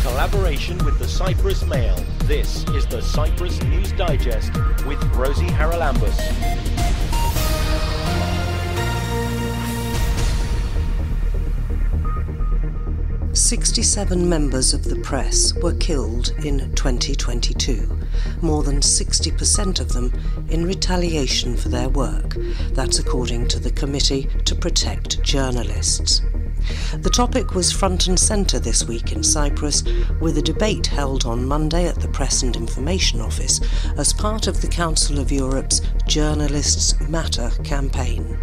collaboration with the Cyprus Mail, this is the Cyprus News Digest with Rosie Haralambous. 67 members of the press were killed in 2022, more than 60% of them in retaliation for their work. That's according to the Committee to Protect Journalists. The topic was front and centre this week in Cyprus, with a debate held on Monday at the Press and Information Office as part of the Council of Europe's Journalists Matter campaign.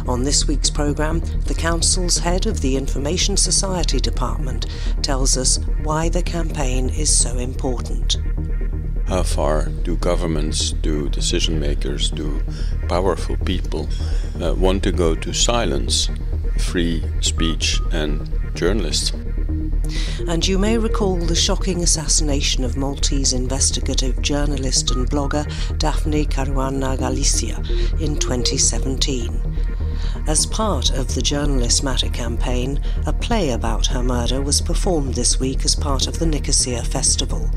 On this week's programme, the Council's head of the Information Society Department tells us why the campaign is so important. How far do governments, do decision makers, do powerful people want to go to silence free speech and journalists? And you may recall the shocking assassination of Maltese investigative journalist and blogger Daphne Caruana Galizia in 2017. As part of the Journalist Matter campaign, a play about her murder was performed this week as part of the Nicosia Festival.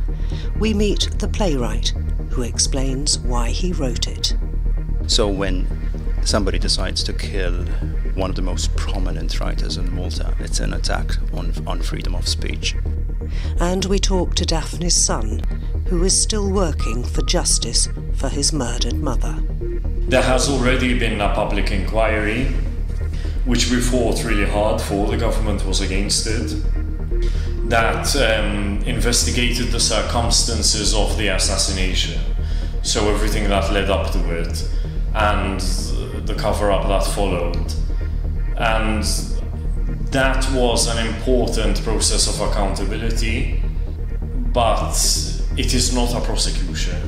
We meet the playwright, who explains why he wrote it. So when somebody decides to kill one of the most prominent writers in Malta, it's an attack on freedom of speech. And we talk to Daphne's son, who is still working for justice for his murdered mother. There has already been a public inquiry, which we fought really hard for. The government was against it. That investigated the circumstances of the assassination, so everything that led up to it, and the cover-up that followed. And that was an important process of accountability, but it is not a prosecution.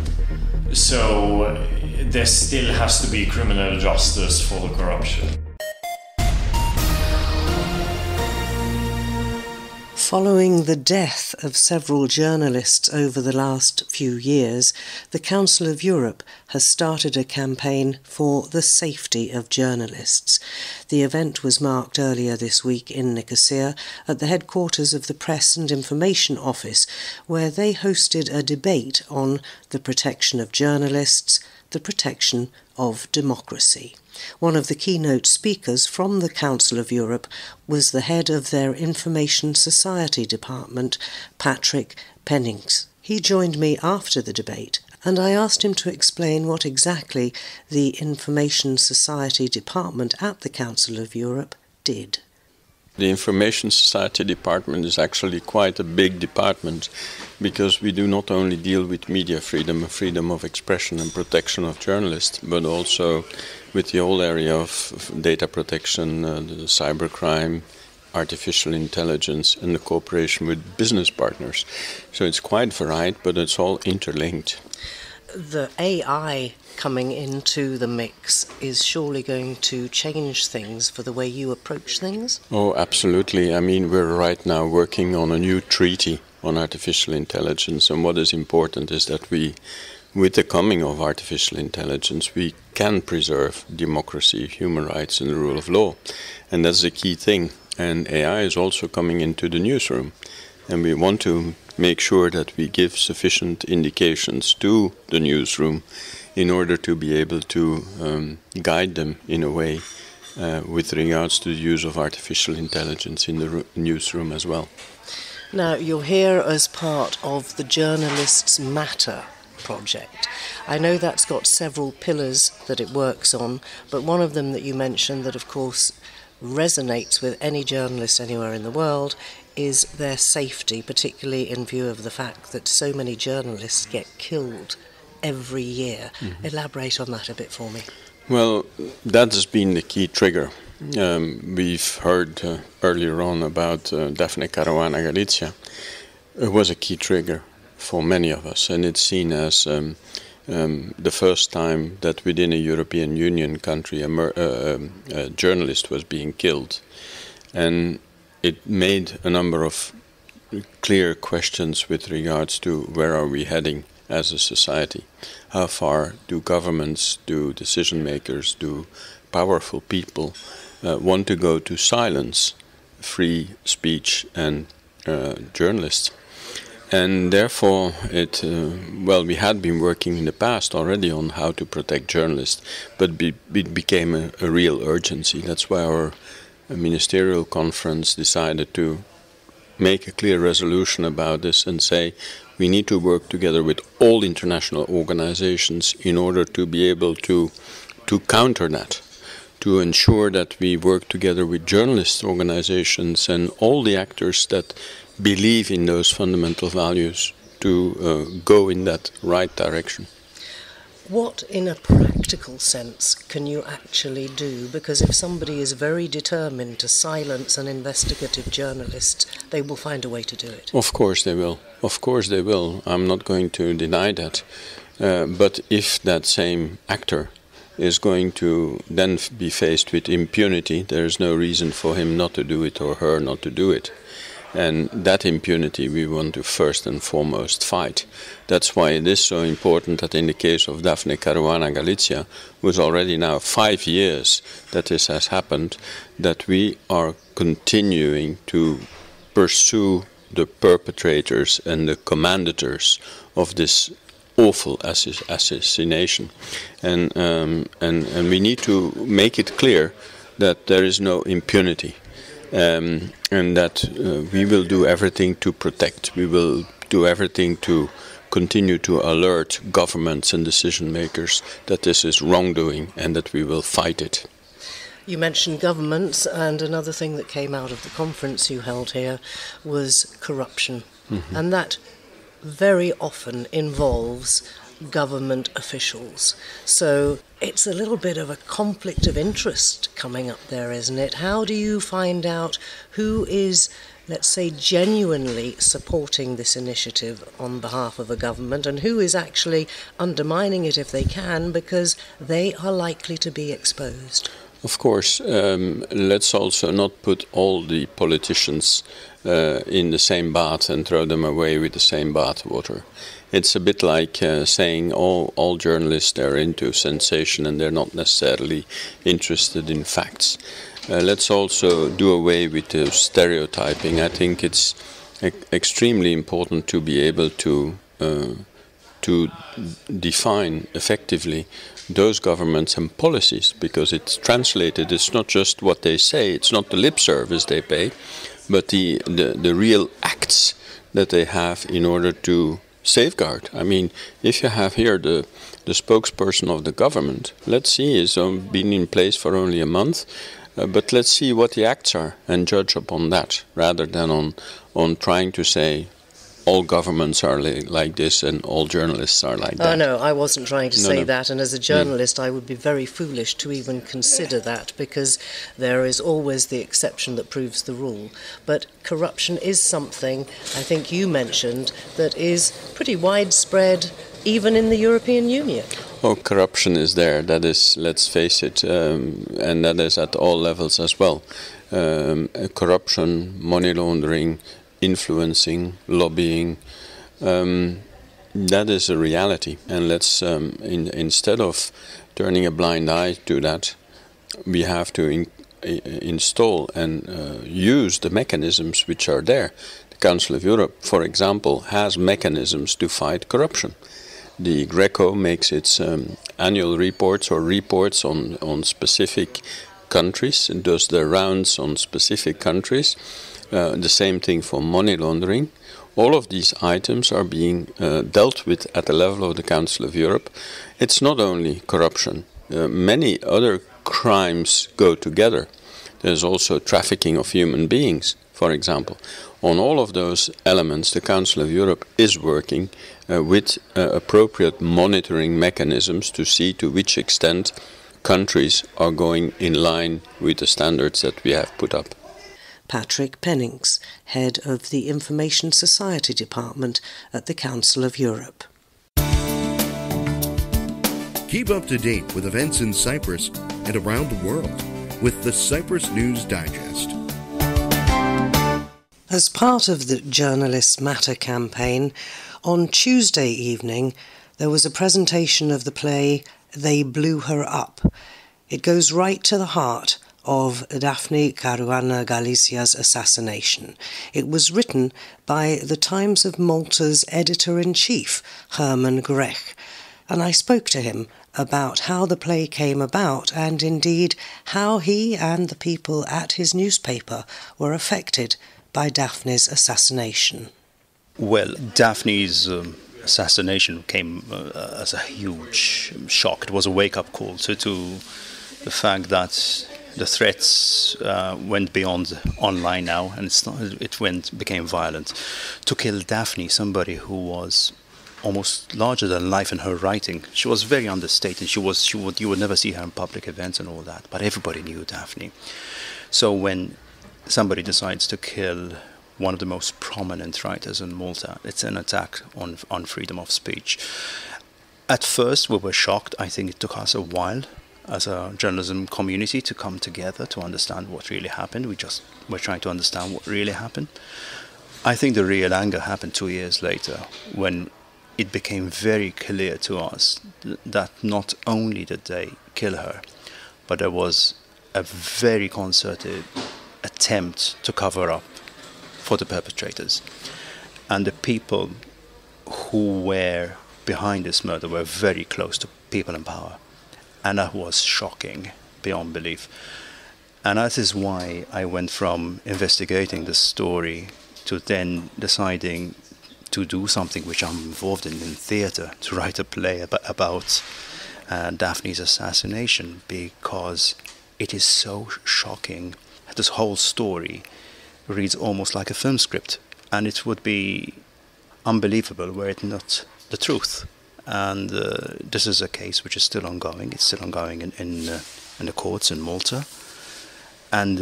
So there still has to be criminal justice for the corruption. Following the death of several journalists over the last few years, the Council of Europe has started a campaign for the safety of journalists. The event was marked earlier this week in Nicosia at the headquarters of the Press and Information Office, where they hosted a debate on the protection of journalists, the protection of democracy. One of the keynote speakers from the Council of Europe was the head of their Information Society Department, Patrick Pennings. He joined me after the debate, and I asked him to explain what exactly the Information Society Department at the Council of Europe did. The Information Society Department is actually quite a big department, because we do not only deal with media freedom, freedom of expression and protection of journalists, but also with the whole area of data protection, the cybercrime, artificial intelligence, and the cooperation with business partners. So it's quite varied, but it's all interlinked. The AI coming into the mix is surely going to change things for the way you approach things? Oh, absolutely. I mean, we're right now working on a new treaty on artificial intelligence, and what is important is that we, with the coming of artificial intelligence, we can preserve democracy, human rights and the rule of law. And that's the key thing. And AI is also coming into the newsroom. And we want to make sure that we give sufficient indications to the newsroom in order to be able to guide them in a way with regards to the use of artificial intelligence in the newsroom as well. Now, you're here as part of the Journalists Matter project. I know that's got several pillars that it works on, but one of them that you mentioned that, of course, resonates with any journalist anywhere in the world is their safety, particularly in view of the fact that so many journalists get killed every year. Mm-hmm. Elaborate on that a bit for me. Well, that has been the key trigger. We've heard earlier on about Daphne Caruana Galizia. It was a key trigger for many of us, and it's seen as the first time that within a European Union country a journalist was being killed. And it made a number of clear questions with regards to where are we heading as a society. How far do governments, do decision makers, do powerful people want to go to silence free speech and journalists. And therefore, we had been working in the past already on how to protect journalists, but it became a real urgency. That's why our ministerial conference decided to make a clear resolution about this and say we need to work together with all international organizations in order to be able to counter that, to ensure that we work together with journalist organizations and all the actors that believe in those fundamental values to go in that right direction. What, in a practical sense, can you actually do? Because if somebody is very determined to silence an investigative journalist, they will find a way to do it. Of course they will. Of course they will. I'm not going to deny that. But if that same actor is going to then be faced with impunity, there is no reason for him not to do it or her not to do it. And that impunity we want to first and foremost fight. That's why it is so important that in the case of Daphne Caruana Galizia, was already now 5 years that this has happened, that we are continuing to pursue the perpetrators and the commandators of this awful assassination. And we need to make it clear that there is no impunity. And that we will do everything to protect. We will do everything to continue to alert governments and decision makers that this is wrongdoing and that we will fight it. You mentioned governments, and another thing that came out of the conference you held here was corruption. Mm-hmm. And that very often involves government officials. So it's a little bit of a conflict of interest coming up there, isn't it? How do you find out who is, let's say, genuinely supporting this initiative on behalf of a government and who is actually undermining it if they can, because they are likely to be exposed? Of course, let's also not put all the politicians in the same bath and throw them away with the same bath water. It's a bit like saying all journalists are into sensation and they're not necessarily interested in facts. Let's also do away with the stereotyping. I think it's extremely important to be able to define effectively those governments and policies, because it's translated. It's not just what they say, it's not the lip service they pay, but the real acts that they have in order to safeguard. I mean, if you have here the spokesperson of the government, let's see, he's been in place for only a month, but let's see what the acts are and judge upon that, rather than on trying to say all governments are like this and all journalists are like that. Oh no, I wasn't trying to say that, and as a journalist I would be very foolish to even consider that, because there is always the exception that proves the rule. But corruption is something, I think you mentioned, that is pretty widespread even in the European Union. Oh, corruption is there, that is, let's face it, and that is at all levels as well. Corruption, money laundering, influencing, lobbying, that is a reality. And let's, instead of turning a blind eye to that, we have to install and use the mechanisms which are there. The Council of Europe, for example, has mechanisms to fight corruption. The Greco makes its annual reports or reports on specific countries and does their rounds on specific countries. The same thing for money laundering. All of these items are being dealt with at the level of the Council of Europe. It's not only corruption. Many other crimes go together. There's also trafficking of human beings, for example. On all of those elements, the Council of Europe is working with appropriate monitoring mechanisms to see to which extent countries are going in line with the standards that we have put up. Patrick Pennings, head of the Information Society Department at the Council of Europe. Keep up to date with events in Cyprus and around the world with the Cyprus News Digest. As part of the Journalists Matter campaign, on Tuesday evening there was a presentation of the play They Blew Her Up. It goes right to the heart of Daphne Caruana Galizia's assassination. It was written by the Times of Malta's editor-in-chief, Herman Grech, and I spoke to him about how the play came about and indeed how he and the people at his newspaper were affected by Daphne's assassination. Well, Daphne's assassination came as a huge shock. It was a wake-up call to the fact that the threats went beyond online now, and became violent. To kill Daphne, somebody who was almost larger than life in her writing. She was very understated. You would never see her in public events and all that, but everybody knew Daphne. So when somebody decides to kill one of the most prominent writers in Malta, it's an attack on freedom of speech. At first we were shocked. I think it took us a while as a journalism community to come together to understand what really happened. We're trying to understand what really happened. I think the real anger happened 2 years later, when it became very clear to us that not only did they kill her, but there was a very concerted attempt to cover up for the perpetrators. And the people who were behind this murder were very close to people in power. And that was shocking beyond belief. And that is why I went from investigating the story to then deciding to do something which I'm involved in theatre, to write a play about Daphne's assassination, because it is so shocking. This whole story reads almost like a film script, and it would be unbelievable were it not the truth. And this is a case which is still ongoing. It's still ongoing in the courts in Malta. And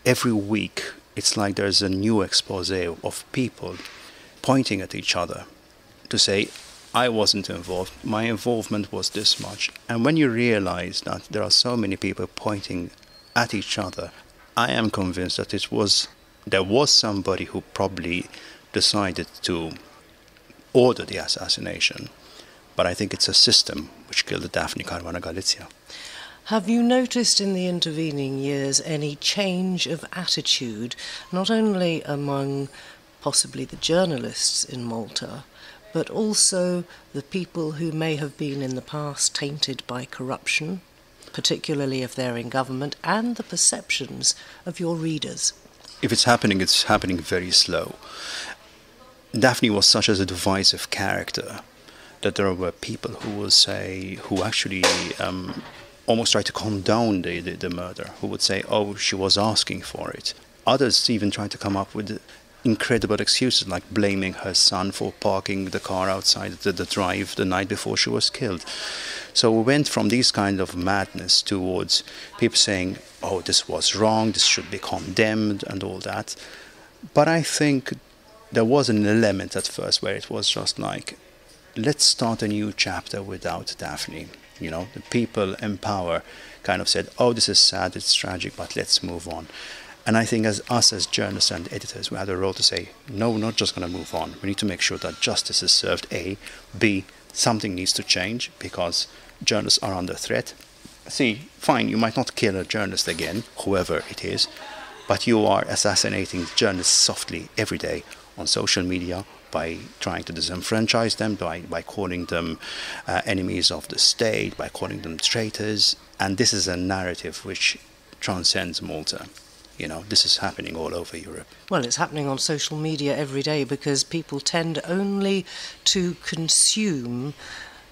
every week it's like there's a new expose of people pointing at each other to say, I wasn't involved, my involvement was this much. And when you realize that there are so many people pointing at each other, I am convinced that there was somebody who probably decided to order the assassination. But I think it's a system which killed Daphne Caruana Galizia. Have you noticed in the intervening years any change of attitude, not only among possibly the journalists in Malta, but also the people who may have been in the past tainted by corruption, particularly if they're in government, and the perceptions of your readers? If it's happening very slow. Daphne was such a divisive character that there were people who actually almost tried to condone the murder, who would say, oh, she was asking for it. Others even tried to come up with incredible excuses, like blaming her son for parking the car outside the drive the night before she was killed. So we went from these kind of madness towards people saying, oh, this was wrong, this should be condemned and all that. But I think there was an element at first where it was just like, let's start a new chapter without Daphne. You know, the people in power kind of said, oh, this is sad, it's tragic, but let's move on. And I think as journalists and editors, we had a role to say, no, we're not just going to move on. We need to make sure that justice is served, A. B, something needs to change because journalists are under threat. C, fine, you might not kill a journalist again, whoever it is, but you are assassinating journalists softly every day on social media by trying to disenfranchise them, by calling them enemies of the state, by calling them traitors. And this is a narrative which transcends Malta. You know, this is happening all over Europe. Well, it's happening on social media every day because people tend only to consume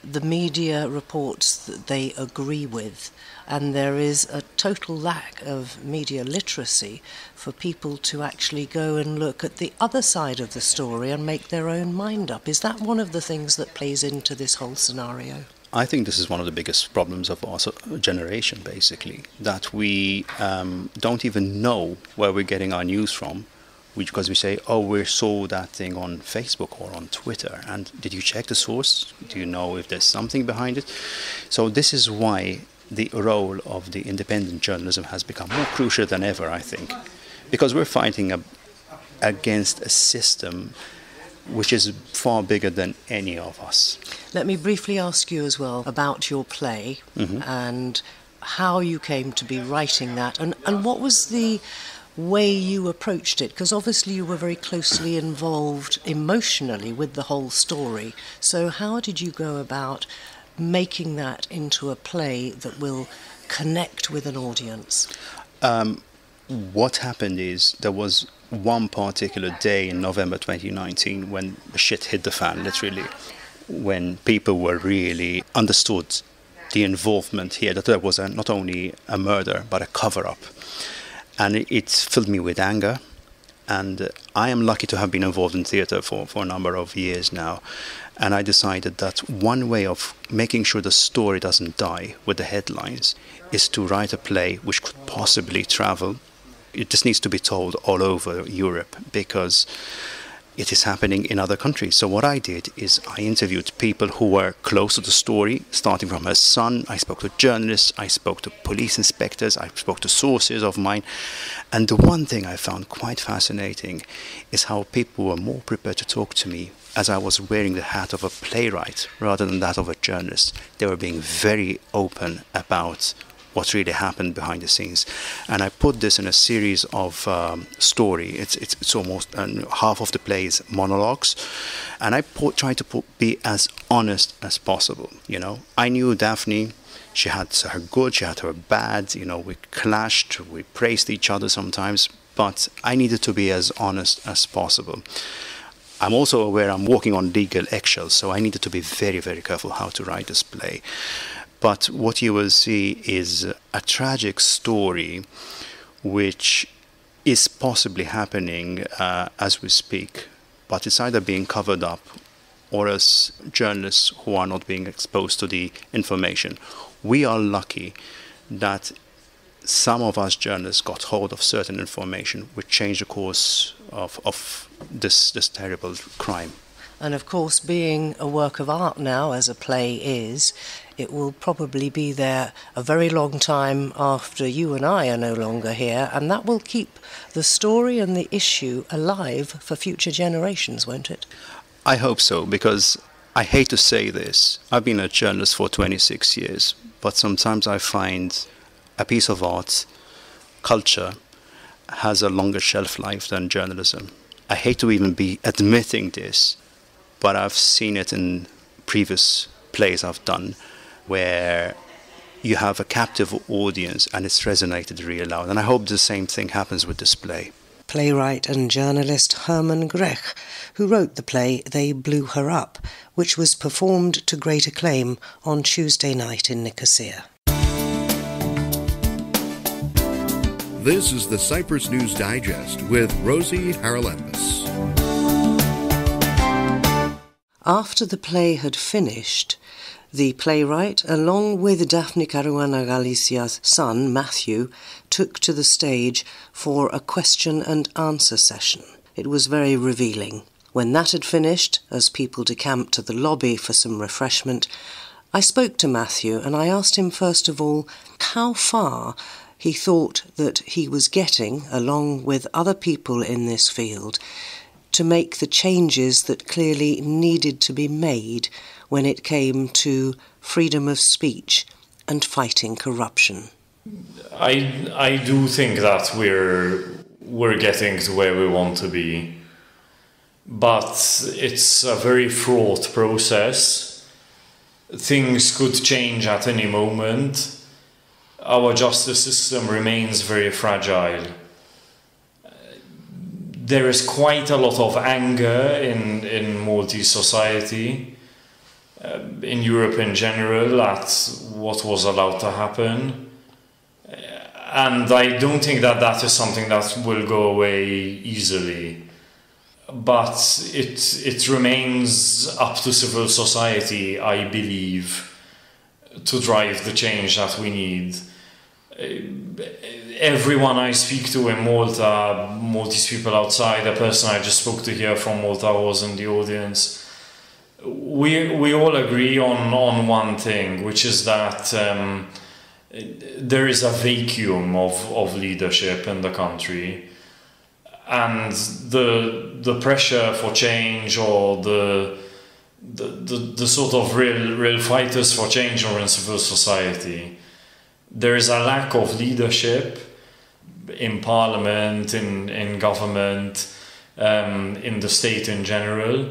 the media reports that they agree with. And there is a total lack of media literacy for people to actually go and look at the other side of the story and make their own mind up. Is that one of the things that plays into this whole scenario? I think this is one of the biggest problems of our generation, basically, that we don't even know where we're getting our news from, because we say, oh, we saw that thing on Facebook or on Twitter, and did you check the source? Do you know if there's something behind it? So this is why the role of the independent journalism has become more crucial than ever, I think, because we're fighting against a system which is far bigger than any of us. Let me briefly ask you as well about your play and how you came to be writing that, and what was the way you approached it, because obviously you were very closely involved emotionally with the whole story. So how did you go about making that into a play that will connect with an audience? What happened is there was one particular day in November 2019 when shit hit the fan, literally, when people were really understood the involvement here, that there was not only a murder but a cover-up. And it filled me with anger. And I am lucky to have been involved in theatre for a number of years now. And I decided that one way of making sure the story doesn't die with the headlines is to write a play which could possibly travel. It just needs to be told all over Europe because it is happening in other countries. So what I did is I interviewed people who were close to the story, starting from her son. I spoke to journalists, I spoke to police inspectors, I spoke to sources of mine. And the one thing I found quite fascinating is how people were more prepared to talk to me as I was wearing the hat of a playwright rather than that of a journalist. They were being very open about what really happened behind the scenes. And I put this in a series of story. It's almost half of the play is monologues. And I tried to be as honest as possible, you know. I knew Daphne, she had her good, she had her bad, you know, we clashed, we praised each other sometimes, but I needed to be as honest as possible. I'm also aware I'm walking on legal eggshells, so I needed to be very, very careful how to write this play. But what you will see is a tragic story which is possibly happening as we speak, but it's either being covered up or as journalists who are not being exposed to the information. We are lucky that some of us journalists got hold of certain information which changed the course of this terrible crime. And of course, being a work of art now, as a play is, it will probably be there a very long time after you and I are no longer here, and that will keep the story and the issue alive for future generations, won't it? I hope so, because I hate to say this, I've been a journalist for 26 years, but sometimes I find a piece of art, culture, has a longer shelf life than journalism. I hate to even be admitting this, but I've seen it in previous plays I've done where you have a captive audience and it's resonated really loud. And I hope the same thing happens with this play. Playwright and journalist Herman Grech, who wrote the play They Blew Her Up, which was performed to great acclaim on Tuesday night in Nicosia. This is the Cyprus News Digest with Rosie Haralambous. After the play had finished, the playwright, along with Daphne Caruana Galizia's son, Matthew, took to the stage for a question and answer session. It was very revealing. When that had finished, as people decamped to the lobby for some refreshment, I spoke to Matthew and I asked him first of all how far he thought that he was getting, along with other people in this field, to make the changes that clearly needed to be made when it came to freedom of speech and fighting corruption. I do think that we're getting to where we want to be, but it's a very fraught process. Things could change at any moment. Our justice system remains very fragile. There is quite a lot of anger in Maltese society, in Europe in general, at what was allowed to happen. And I don't think that that is something that will go away easily. But it remains up to civil society, I believe, to drive the change that we need. Everyone I speak to in Malta, Maltese people outside, a person I just spoke to here from Malta was in the audience, we all agree on one thing, which is that there is a vacuum of leadership in the country, and the pressure for change, or the sort of real fighters for change are in civil society. there is a lack of leadership in parliament, in government, in the state in general.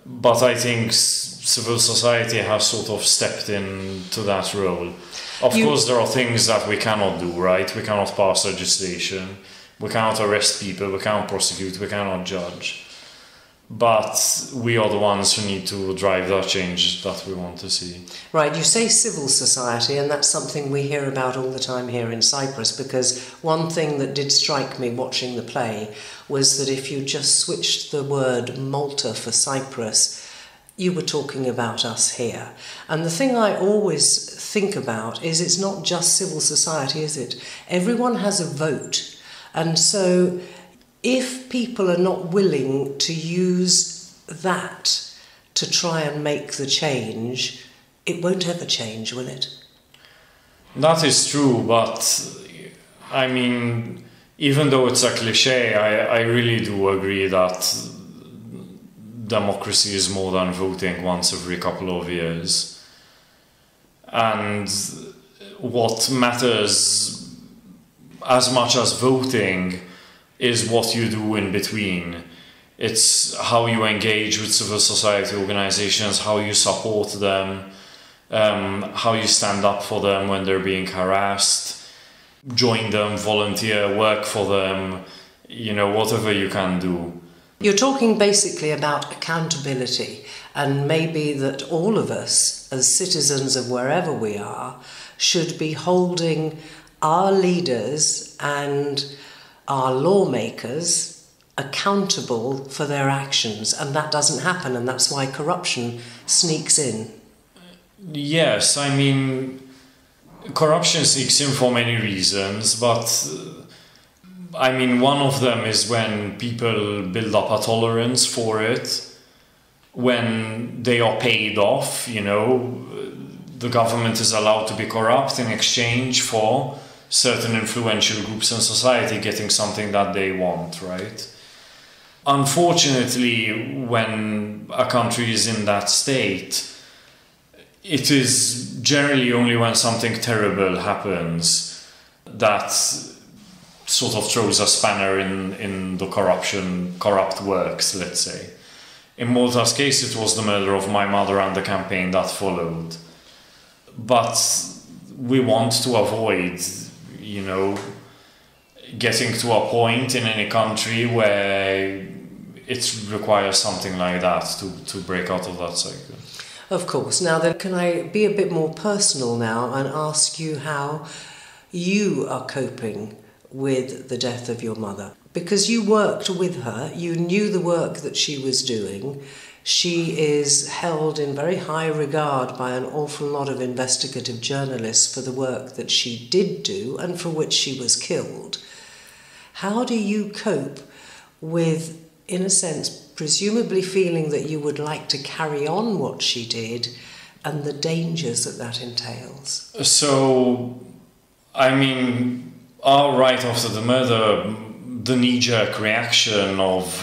But I think civil society has sort of stepped into that role. Of course, there are things that we cannot do, right? We cannot pass legislation, we cannot arrest people, we cannot prosecute, we cannot judge. But we are the ones who need to drive that change that we want to see. Right, you say civil society, and that's something we hear about all the time here in Cyprus, because one thing that did strike me watching the play was that if you just switched the word Malta for Cyprus, you were talking about us here. And the thing I always think about is it's not just civil society, is it? Everyone has a vote. And so if people are not willing to use that to try and make the change, it won't ever change, will it? That is true, but I mean, even though it's a cliche, I really do agree that democracy is more than voting once every couple of years. And what matters as much as voting is what you do in between. It's how you engage with civil society organizations, how you support them, how you stand up for them when they're being harassed, join them, volunteer, work for them, whatever you can do. You're talking basically about accountability, and maybe that all of us, as citizens of wherever we are, should be holding our leaders and our lawmakers accountable for their actions, and that doesn't happen, and that's why corruption sneaks in. Yes, I mean, corruption sneaks in for many reasons, but I mean, one of them is when people build up a tolerance for it, when they are paid off, the government is allowed to be corrupt in exchange for certain influential groups in society getting something that they want, right? Unfortunately, when a country is in that state, it is generally only when something terrible happens that sort of throws a spanner in the corrupt works, let's say. In Malta's case, it was the murder of my mother and the campaign that followed. But we want to avoid getting to a point in any country where it requires something like that to break out of that cycle. Of course. Now then, can I be a bit more personal now and ask you how you are coping with the death of your mother? Because you worked with her, you knew the work that she was doing. She is held in very high regard by an awful lot of investigative journalists for the work that she did do and for which she was killed. How do you cope with, in a sense, presumably feeling that you would like to carry on what she did and the dangers that entails? So, I mean, right after the murder, the knee-jerk reaction of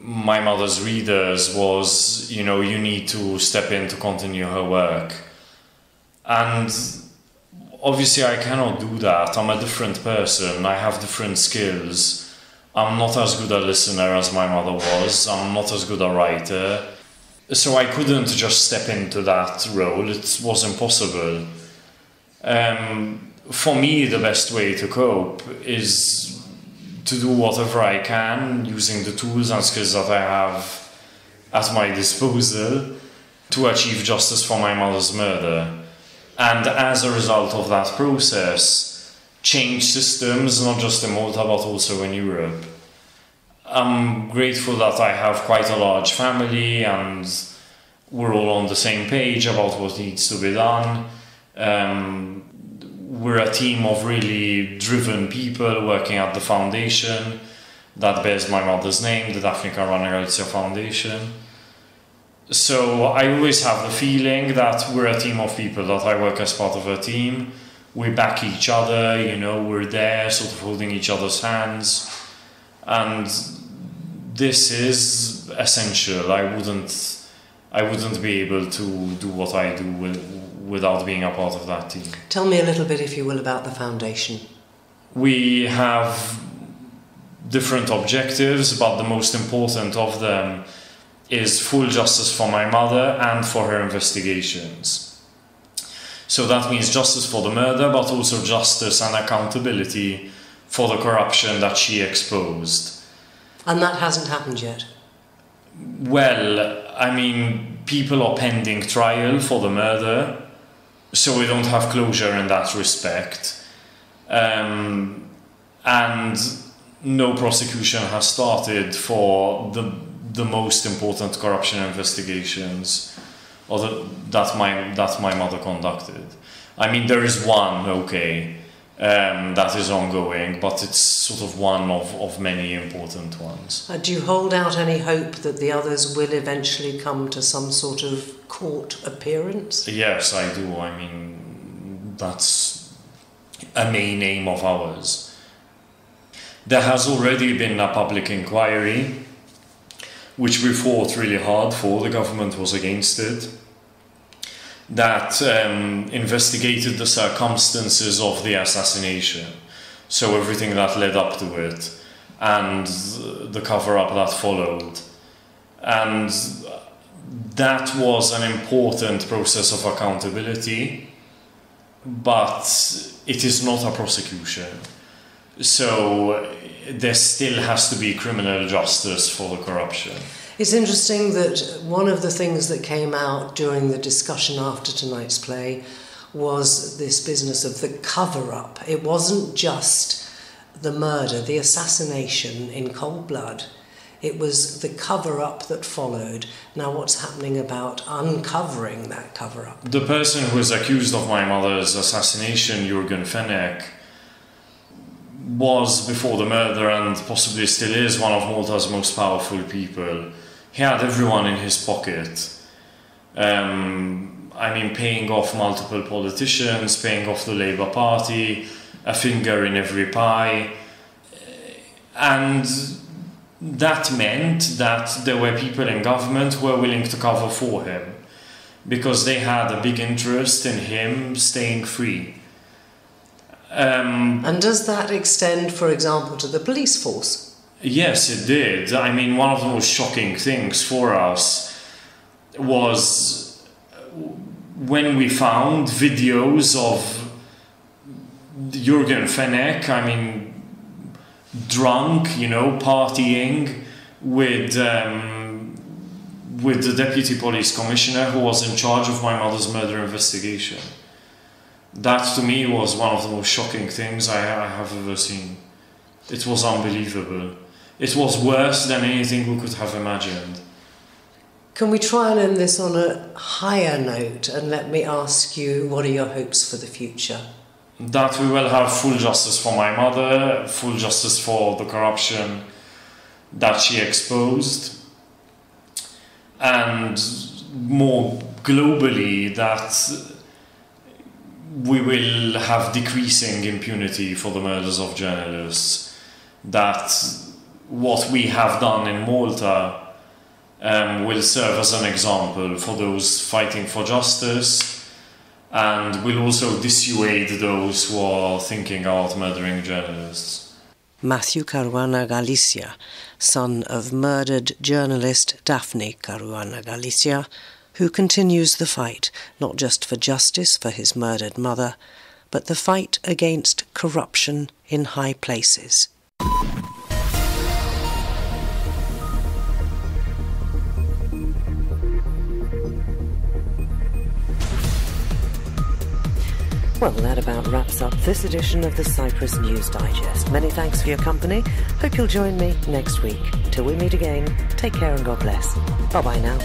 my mother's readers was, you need to step in to continue her work. And obviously I cannot do that. I'm a different person. I have different skills. I'm not as good a listener as my mother was. I'm not as good a writer. So I couldn't just step into that role. It was impossible. For me, the best way to cope is to do whatever I can using the tools and skills that I have at my disposal to achieve justice for my mother's murder. And as a result of that process, change systems, not just in Malta but also in Europe. I'm grateful that I have quite a large family and we're all on the same page about what needs to be done. We're a team of really driven people working at the foundation that bears my mother's name, the Daphne Caruana Galizia Foundation. So I always have the feeling that we're a team of people, that I work as part of a team. We back each other, we're there, sort of holding each other's hands. And this is essential. I wouldn't be able to do what I do without being a part of that team. Tell me a little bit, if you will, about the foundation. We have different objectives, but the most important of them is full justice for my mother and for her investigations. So that means justice for the murder, but also justice and accountability for the corruption that she exposed. And that hasn't happened yet? Well, I mean, people are pending trial for the murder, so we don't have closure in that respect. And no prosecution has started for the most important corruption investigations that my mother conducted. I mean, there is one, okay, that is ongoing, but it's sort of one of many important ones. Do you hold out any hope that the others will eventually come to some sort of court appearance? Yes, I do. I mean, that's a main aim of ours. There has already been a public inquiry, which we fought really hard for. The government was against it. That investigated the circumstances of the assassination, so everything that led up to it, and the cover-up that followed. And that was an important process of accountability, but it is not a prosecution. So there still has to be criminal justice for the corruption. It's interesting that one of the things that came out during the discussion after tonight's play was this business of the cover-up. It wasn't just the murder, the assassination in cold blood. It was the cover-up that followed. Now, what's happening about uncovering that cover-up? The person who is accused of my mother's assassination, Jürgen Fenech, was, before the murder, and possibly still is, one of Malta's most powerful people. He had everyone in his pocket. I mean, paying off multiple politicians, paying off the Labour Party, a finger in every pie. And that meant that there were people in government who were willing to cover for him, because they had a big interest in him staying free. And does that extend, for example, to the police force? Yes, it did. I mean, one of the most shocking things for us was when we found videos of Jürgen Fenech, I mean, drunk, you know, partying with the deputy police commissioner who was in charge of my mother's murder investigation. That, to me, was one of the most shocking things I have ever seen. It was unbelievable. It was worse than anything we could have imagined. Can we try and end this on a higher note, and let me ask you, what are your hopes for the future? That we will have full justice for my mother, full justice for the corruption that she exposed, and more globally, that we will have decreasing impunity for the murders of journalists, that what we have done in Malta will serve as an example for those fighting for justice, and will also dissuade those who are thinking about murdering journalists. Daphne Caruana Galizia, son of murdered journalist Daphne Caruana Galizia, who continues the fight, not just for justice for his murdered mother, but the fight against corruption in high places. Well, that about wraps up this edition of the Cyprus News Digest. Many thanks for your company. Hope you'll join me next week. Till we meet again, take care and God bless. Bye-bye now.